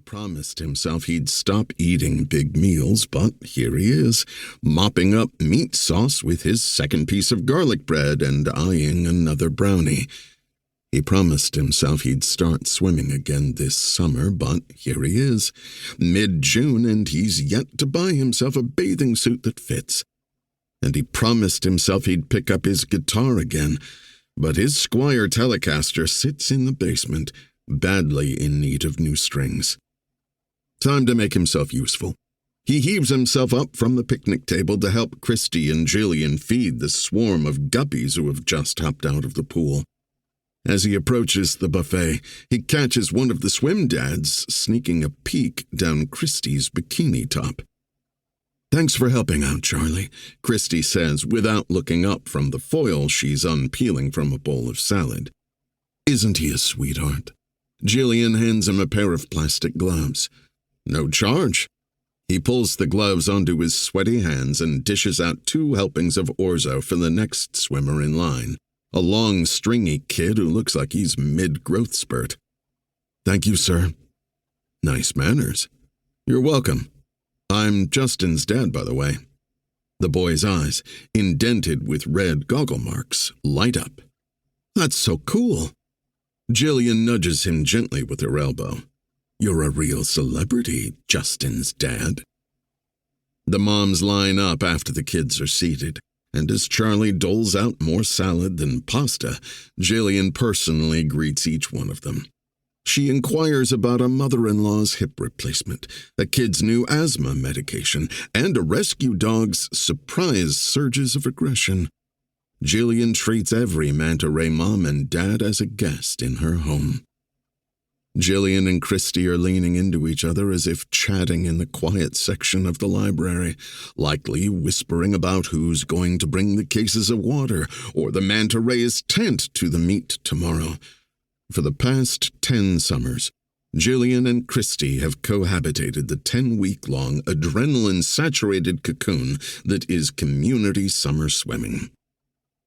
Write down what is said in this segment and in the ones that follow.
promised himself he'd stop eating big meals, but here he is, mopping up meat sauce with his second piece of garlic bread and eyeing another brownie. He promised himself he'd start swimming again this summer, but here he is, mid-June, and he's yet to buy himself a bathing suit that fits. And he promised himself he'd pick up his guitar again, but his Squier Telecaster sits in the basement, badly in need of new strings. Time to make himself useful. He heaves himself up from the picnic table to help Kristy and Gillian feed the swarm of guppies who have just hopped out of the pool. As he approaches the buffet, he catches one of the swim dads sneaking a peek down Kristy's bikini top. "Thanks for helping out, Charlie," Kristy says without looking up from the foil she's unpeeling from a bowl of salad. "Isn't he a sweetheart?" Gillian hands him a pair of plastic gloves. "No charge." He pulls the gloves onto his sweaty hands and dishes out 2 helpings of orzo for the next swimmer in line, a long, stringy kid who looks like he's mid-growth spurt. "Thank you, sir." "Nice manners." "You're welcome. I'm Justin's dad, by the way." The boy's eyes, indented with red goggle marks, light up. "That's so cool." Gillian nudges him gently with her elbow. "You're a real celebrity, Justin's dad." The moms line up after the kids are seated, and as Charlie doles out more salad than pasta, Gillian personally greets each one of them. She inquires about a mother-in-law's hip replacement, a kid's new asthma medication, and a rescue dog's surprise surges of aggression. Gillian treats every manta ray mom and dad as a guest in her home. Gillian and Kristy are leaning into each other as if chatting in the quiet section of the library, likely whispering about who's going to bring the cases of water or the manta ray's tent to the meet tomorrow. For the past 10 summers, Gillian and Kristy have cohabitated the 10-week-long adrenaline-saturated cocoon that is community summer swimming.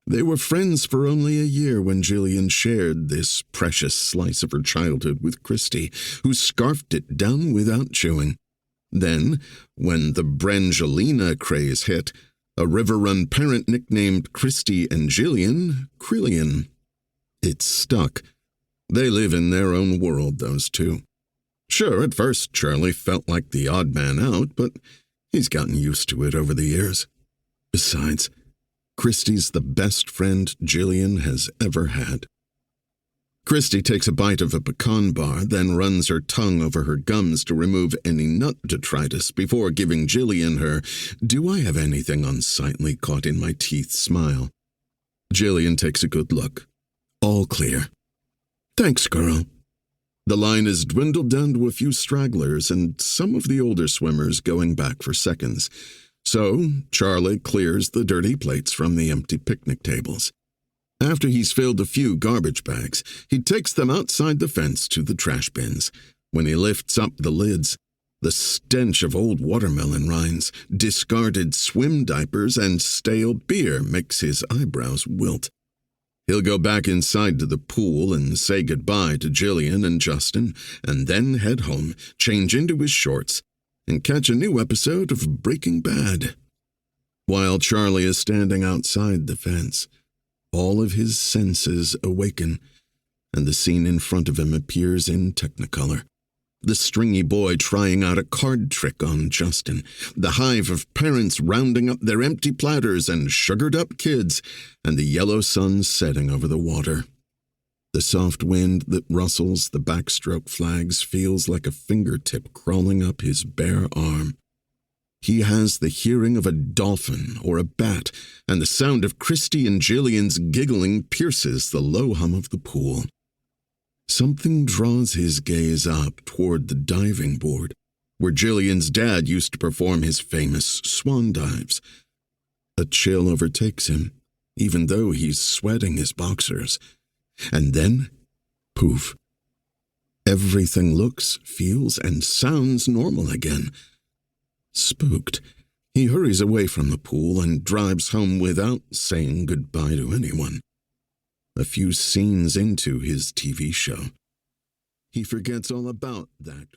They were friends for only a year when Gillian shared this precious slice of her childhood with Kristy, who scarfed it down without chewing. Then, when the Brangelina craze hit, a river-run parent nicknamed Kristy and Gillian Krillian. It stuck. They live in their own world, those two. Sure, at first Charlie felt like the odd man out, but he's gotten used to it over the years. Besides, Kristy's the best friend Gillian has ever had. Kristy takes a bite of a pecan bar, then runs her tongue over her gums to remove any nut detritus before giving Gillian her "do I have anything unsightly caught in my teeth" smile. Gillian takes a good look. All clear. "Thanks, girl." The line is dwindled down to a few stragglers and some of the older swimmers going back for seconds. So, Charlie clears the dirty plates from the empty picnic tables. After he's filled a few garbage bags, he takes them outside the fence to the trash bins. When he lifts up the lids, the stench of old watermelon rinds, discarded swim diapers, and stale beer makes his eyebrows wilt. He'll go back inside to the pool and say goodbye to Gillian and Justin, and then head home, change into his shorts, and catch a new episode of Breaking Bad. While Charlie is standing outside the fence, all of his senses awaken, and the scene in front of him appears in Technicolor. The stringy boy trying out a card trick on Justin, the hive of parents rounding up their empty platters and sugared-up kids, and the yellow sun setting over the water. The soft wind that rustles the backstroke flags feels like a fingertip crawling up his bare arm. He has the hearing of a dolphin or a bat, and the sound of Kristy and Gillian's giggling pierces the low hum of the pool. Something draws his gaze up toward the diving board, where Gillian's dad used to perform his famous swan dives. A chill overtakes him, even though he's sweating his boxers. And then, poof. Everything looks, feels, and sounds normal again. Spooked, he hurries away from the pool and drives home without saying goodbye to anyone. A few scenes into his TV show, he forgets all about that